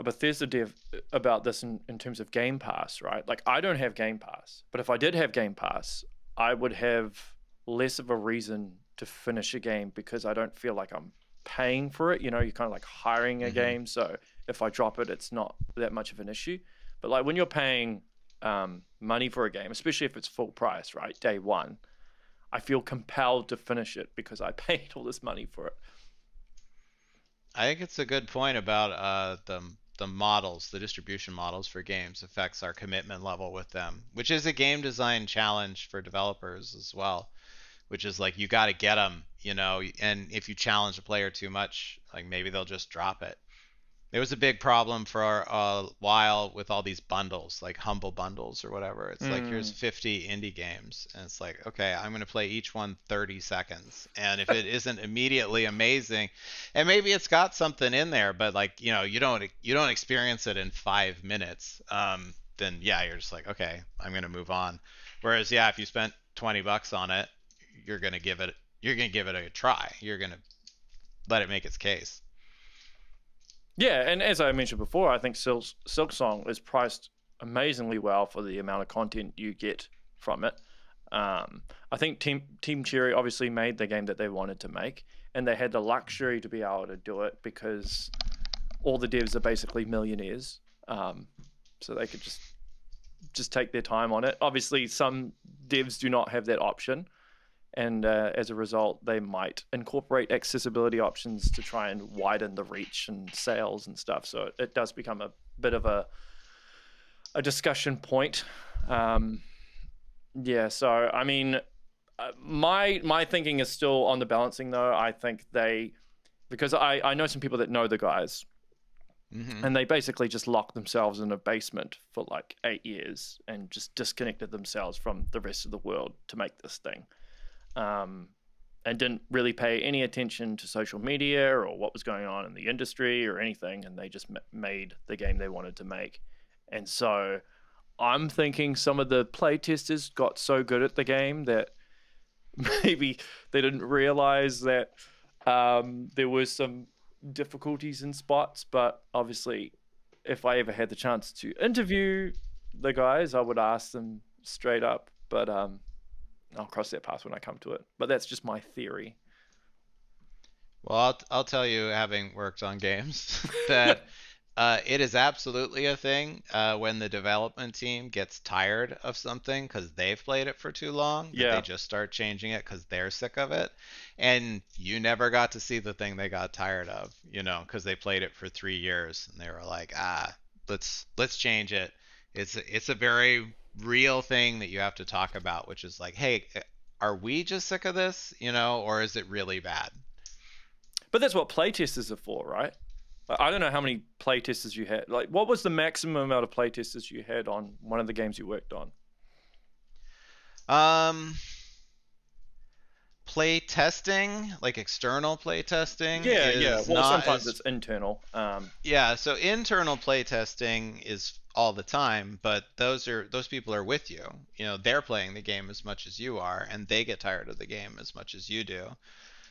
Bethesda dev about this in terms of Game Pass, right? Like I don't have Game Pass, but if I did have Game Pass, I would have less of a reason to finish a game because I don't feel like I'm paying for it. You know, you're kind of like hiring a Mm-hmm. game, so if I drop it, it's not that much of an issue. But like when you're paying money for a game, especially if it's full price, right, day one, I feel compelled to finish it because I paid all this money for it. I think it's a good point about the models, the distribution models for games affects our commitment level with them, which is a game design challenge for developers as well. Which is like you got to get them. And if you challenge a player too much, like maybe they'll just drop it. There was a big problem for a while with all these bundles, like humble bundles or whatever. It's like here's Mm. 50 indie games, and it's like, okay, I'm gonna play each one 30 seconds, and if it isn't immediately amazing, and maybe it's got something in there, but like you don't experience it in 5 minutes, then yeah, you're just like, okay, I'm gonna move on. Whereas yeah, if you spent $20 on it, you're gonna give it a try. You're gonna let it make its case. Yeah, and as I mentioned before, I think Silksong is priced amazingly well for the amount of content you get from it. I think Team Cherry obviously made the game that they wanted to make, and they had the luxury to be able to do it because all the devs are basically millionaires, so they could just take their time on it. Obviously, some devs do not have that option, and as a result, they might incorporate accessibility options to try and widen the reach and sales and stuff. So it does become a bit of a discussion point. Yeah, so I mean, my thinking is still on the balancing though. I think because I know some people that know the guys, Mm-hmm. and they basically just locked themselves in a basement for like 8 years and just disconnected themselves from the rest of the world to make this thing. And didn't really pay any attention to social media or what was going on in the industry or anything, and they just made the game they wanted to make. And so I'm thinking some of the playtesters got so good at the game that maybe they didn't realize that there was some difficulties in spots. But obviously, if I ever had the chance to interview the guys, I would ask them straight up. But I'll cross that path when I come to it. But that's just my theory. Well, I'll tell you, having worked on games, that it is absolutely a thing when the development team gets tired of something because they've played it for too long, that they Yeah. just start changing it because they're sick of it. And you never got to see the thing they got tired of, because they played it for 3 years and they were like, let's change it. It's a very real thing that you have to talk about, which is like, hey, are we just sick of this, or is it really bad? But that's what playtesters are for, right? I don't know how many playtesters you had. Like, what was the maximum amount of playtesters you had on one of the games you worked on? Um, Play testing, like external play testing, Yeah, yeah. is Well, not sometimes as, it's internal. yeah, so internal play testing is all the time, but those people are with you. They're playing the game as much as you are, and they get tired of the game as much as you do.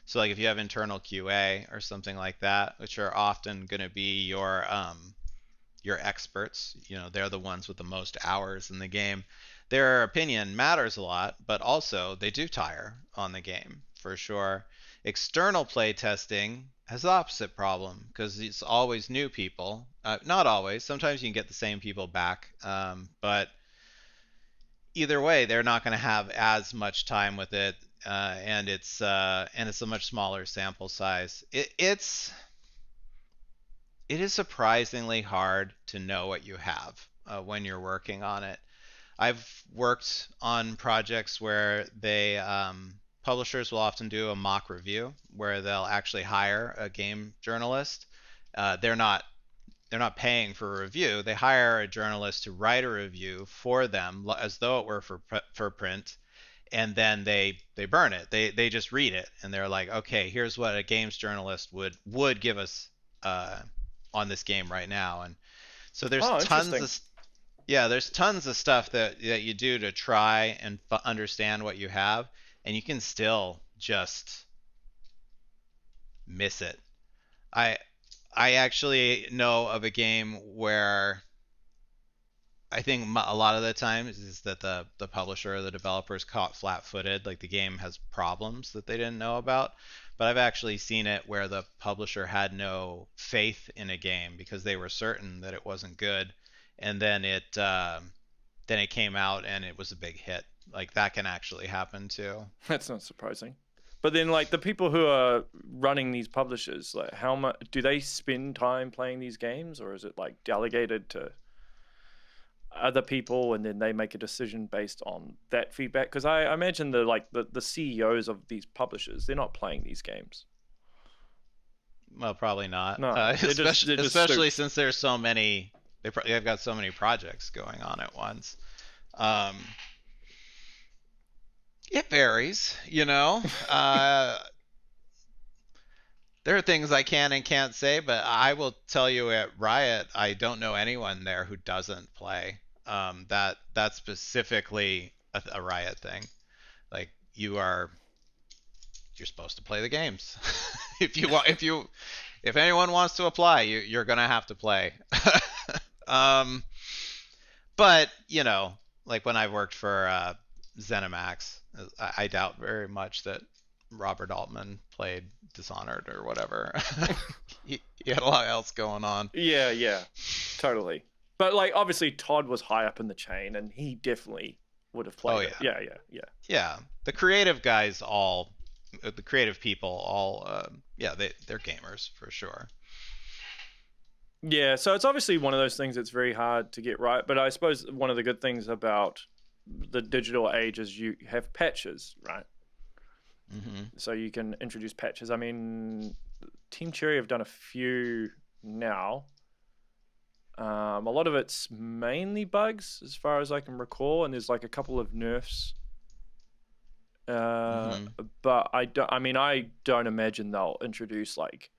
So like if you have internal QA or something like that, which are often going to be your experts, they're the ones with the most hours in the game. Their opinion matters a lot, but also they do tire on the game for sure. External play testing has the opposite problem because it's always new people. Not always. Sometimes you can get the same people back, but either way, they're not going to have as much time with it, and it's a much smaller sample size. It is surprisingly hard to know what you have when you're working on it. I've worked on projects where publishers will often do a mock review where they'll actually hire a game journalist. They're not paying for a review. They hire a journalist to write a review for them as though it were for print, and then they burn it. They just read it and they're like, okay, here's what a games journalist would give us uh, on this game right now. And so there's Oh, tons interesting. of yeah, there's tons of stuff that you do to try and understand what you have, and you can still just miss it. I I actually know of a game where I think a lot of the times is that the publisher or the developer is caught flat-footed, like the game has problems that they didn't know about. But I've actually seen it where the publisher had no faith in a game because they were certain that it wasn't good, and then it came out and it was a big hit. Like that can actually happen too. That's not surprising. But then, like the people who are running these publishers, like how much do they spend time playing these games, or is it like delegated to other people and then they make a decision based on that feedback? Because I imagine the CEOs of these publishers, they're not playing these games. Well, probably not, No, especially they're just especially stoked. since there's so many. They've got so many projects going on at once. Um, it varies, you know. There are things I can and can't say, but I will tell you at Riot, I don't know anyone there who doesn't play. That's specifically a Riot thing. Like you are. you're supposed to play the games. If anyone wants to apply, you're gonna have to play. um, but like when I worked for ZeniMax, I doubt very much that Robert Altman played Dishonored or whatever. he had a lot else going on. Yeah, totally. But like, obviously, Todd was high up in the chain, and he definitely would have played it. Yeah. Yeah, the creative guys all, the creative people all, yeah, they're gamers for sure. Yeah, so it's obviously one of those things that's very hard to get right. But I suppose one of the good things about the digital age is you have patches, right? So you can introduce patches. I mean, Team Cherry have done a few now. A lot of it's mainly bugs, as far as I can recall, and there's like a couple of nerfs. But I don't imagine they'll introduce like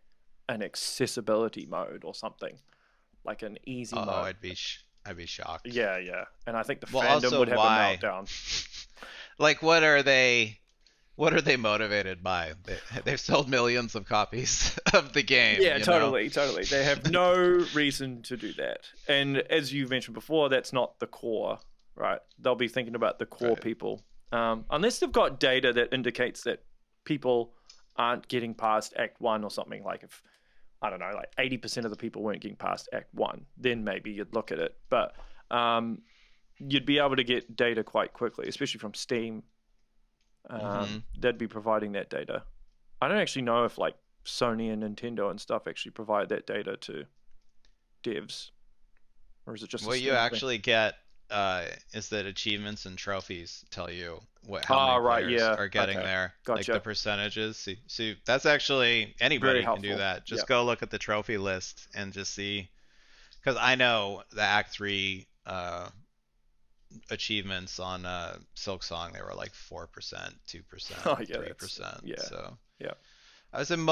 an accessibility mode or something, like an easy mode. Oh, I'd be shocked. Yeah, and I think the fandom would have a meltdown. Like, what are they motivated by? They've sold millions of copies of the game. Yeah, totally. They have no reason to do that. And as you mentioned before, that's not the core, right? They'll be thinking about the core people. Unless they've got data that indicates that people aren't getting past Act 1 or something. Like if, I don't know, like 80% of the people weren't getting past Act 1, then maybe you'd look at it. But you'd be able to get data quite quickly, especially from Steam. They'd be providing that data. I don't actually know if like Sony and Nintendo and stuff actually provide that data to devs, or is it just what you actually get is that achievements and trophies tell you how many players are getting there, like the percentages. See, that's actually, anybody can do that. Just go look at the trophy list and just see, because I know the Act 3 achievements on Silksong, they were like 4%, 2%, 3%. Yeah. So I was in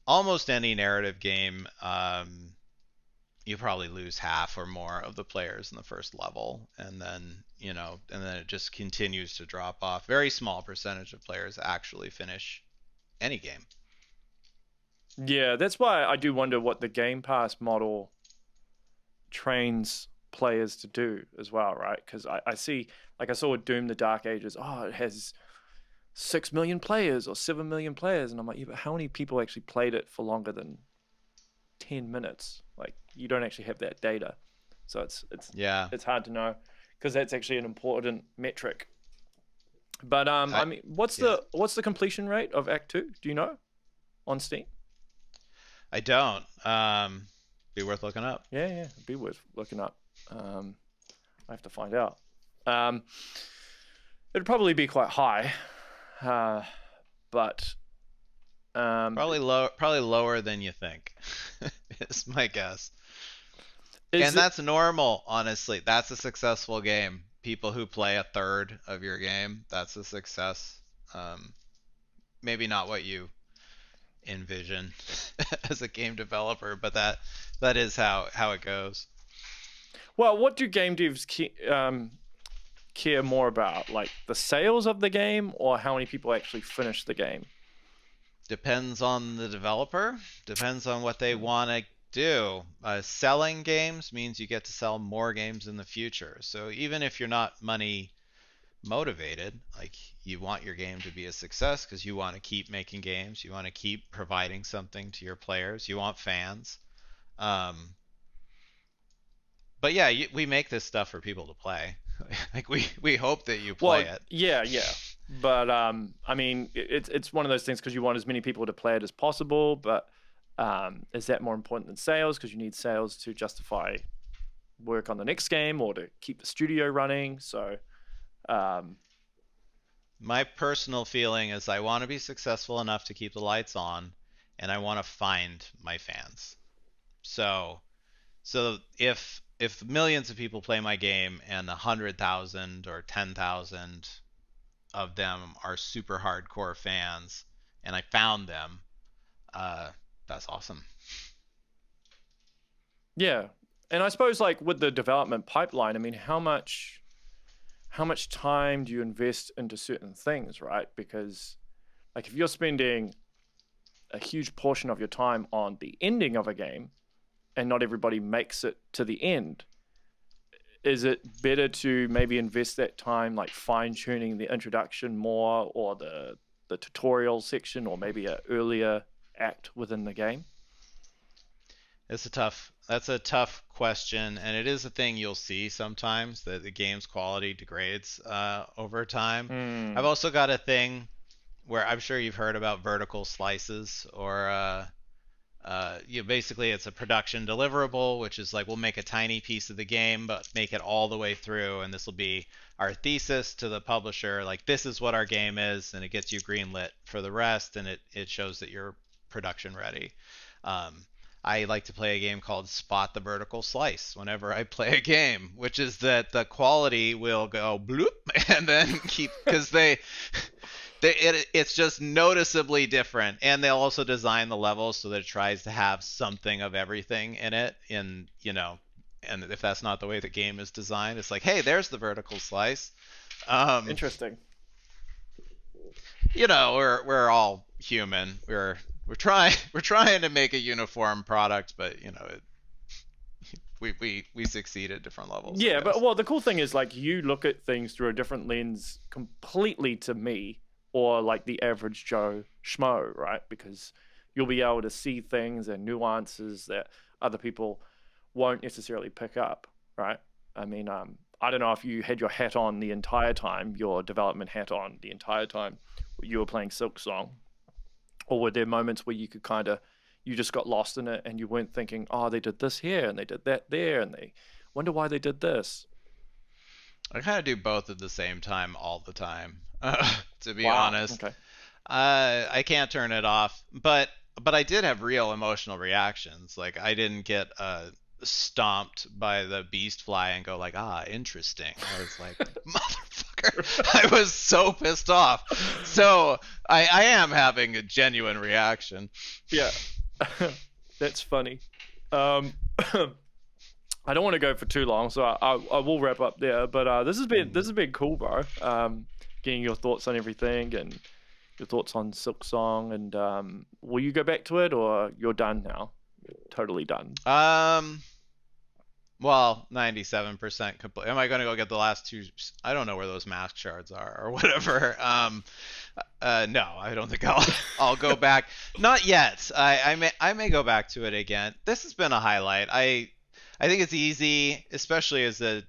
almost any narrative game, you probably lose half or more of the players in the first level, and then it just continues to drop off. Very small percentage of players actually finish any game. Yeah, that's why I do wonder what the Game Pass model trains players to do as well, right? Because I see, like I saw with Doom the Dark Ages, it has 6 million players or 7 million players, and I'm like, yeah, but how many people actually played it for longer than 10 minutes? Like, you don't actually have that data, so it's hard to know, because that's actually an important metric. But I mean, what's the completion rate of Act 2? Do you know, on Steam? I don't. Be worth looking up. Yeah, it'd be worth looking up. I have to find out. It'd probably be quite high, but probably lower than you think. Is my guess. That's normal, honestly. That's a successful game. People who play a third of your game, that's a success. Maybe not what you envision as a game developer, but that is how it goes. Well, what do game devs care more about? Like the sales of the game, or how many people actually finish the game? Depends on the developer. Depends on what they want to do. Selling games means you get to sell more games in the future. So even if you're not money motivated, like, you want your game to be a success because you want to keep making games, you want to keep providing something to your players, you want fans. But yeah, we make this stuff for people to play. Like, we hope that you play it. Yeah. But I mean, it's one of those things, because you want as many people to play it as possible. But is that more important than sales? Because you need sales to justify work on the next game or to keep the studio running. So my personal feeling is I want to be successful enough to keep the lights on, and I want to find my fans. So if millions of people play my game and 100,000 or 10,000 of them are super hardcore fans, and I found them, that's awesome. Yeah, and I suppose, like, with the development pipeline, I mean, how much time do you invest into certain things, right? Because Like if you're spending a huge portion of your time on the ending of a game and not everybody makes it to the end, is it better to maybe invest that time like fine-tuning the introduction more, or the tutorial section, or maybe an earlier act within the game? That's a tough question, and it is a thing you'll see sometimes, that the game's quality degrades over time. I've also got a thing where I'm sure you've heard about vertical slices, or basically it's a production deliverable, which is like we'll make a tiny piece of the game, but make it all the way through, and this will be our thesis to the publisher. Like this is what our game is, and it gets you greenlit for the rest, and it shows that you're production ready. I like to play a game called Spot the Vertical Slice whenever I play a game, which is that the quality will go bloop and then keep, because it's just noticeably different, and they'll also design the levels so that it tries to have something of everything in it. And if that's not the way the game is designed, it's like, hey, there's the vertical slice. Interesting. We're all human. We're trying to make a uniform product, but we succeed at different levels. Yeah, but the cool thing is, like, you look at things through a different lens completely to me, or like the average Joe schmo, right? Because you'll be able to see things and nuances that other people won't necessarily pick up, right? I mean, I don't know if you had your hat on the entire time, your development hat on the entire time you were playing Silksong, or were there moments where you just got lost in it and you weren't thinking, oh, they did this here and they did that there and they wonder why they did this? I kind of do both at the same time all the time, to be honest. Okay. I can't turn it off, but I did have real emotional reactions. Like I didn't get stomped by the beast fly and go like, interesting. I was like, motherfucker. I was so pissed off. So I am having a genuine reaction. Yeah. That's funny. I don't want to go for too long, so I will wrap up there. But this has been cool, bro. Getting your thoughts on everything and your thoughts on Silksong, and will you go back to it, or you're done now? You're totally done. Well, 97% complete. Am I going to go get the last two? I don't know where those mask shards are or whatever. No, I don't think I'll go back. Not yet. I may go back to it again. This has been a highlight. I think it's easy, especially as a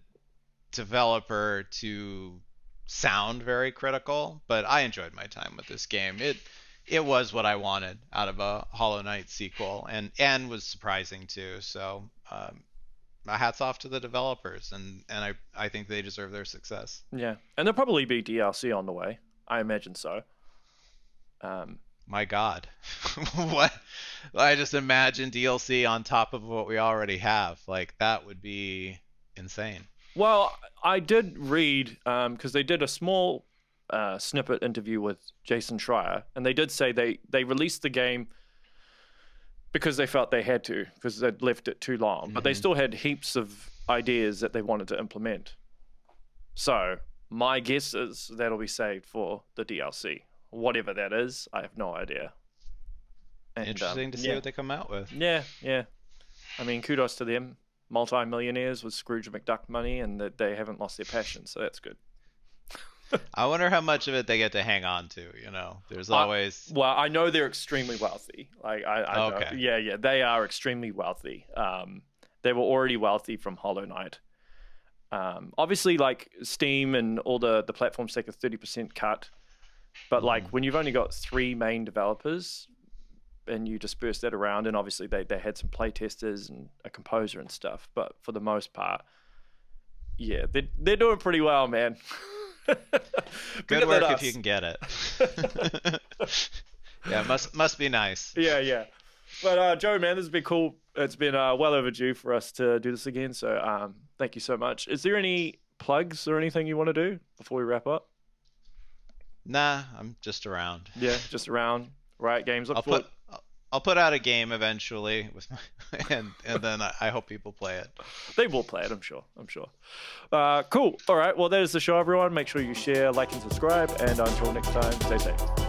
developer, to sound very critical, but I enjoyed my time with this game. It was what I wanted out of a Hollow Knight sequel, and was surprising too. So my hats off to the developers, and I think they deserve their success. Yeah, and there'll probably be DLC on the way. I imagine so. My God, what? I just imagine DLC on top of what we already have. Like that would be insane. Well, I did read, because they did a small snippet interview with Jason Schreier, and they did say they released the game because they felt they had to, because they'd left it too long. But they still had heaps of ideas that they wanted to implement. So my guess is that'll be saved for the DLC. Whatever that is, I have no idea. And, interesting to see what they come out with. Yeah. I mean, kudos to them. Multi-millionaires with Scrooge McDuck money, and that they haven't lost their passion, so that's good. I wonder how much of it they get to hang on to. There's always. Well, I know they're extremely wealthy. Like I okay. know. Yeah, they are extremely wealthy. They were already wealthy from Hollow Knight. Obviously, like Steam and all the platforms take a 30% cut, but like when you've only got 3 main developers, and you disperse that around, and obviously they had some playtesters and a composer and stuff, but for the most part, yeah, they're doing pretty well, man. Good work if you can get it. Yeah, must be nice. Yeah. But Joe, man, this has been cool. It's been well overdue for us to do this again. So thank you so much. Is there any plugs or anything you want to do before we wrap up? Nah, I'm just around. Yeah, just around. Riot Games. I'll put out a game eventually and then I hope people play it. They will play it, I'm sure. Cool. All right. Well, that is the show, everyone. Make sure you share, like, and subscribe. And until next time, stay safe.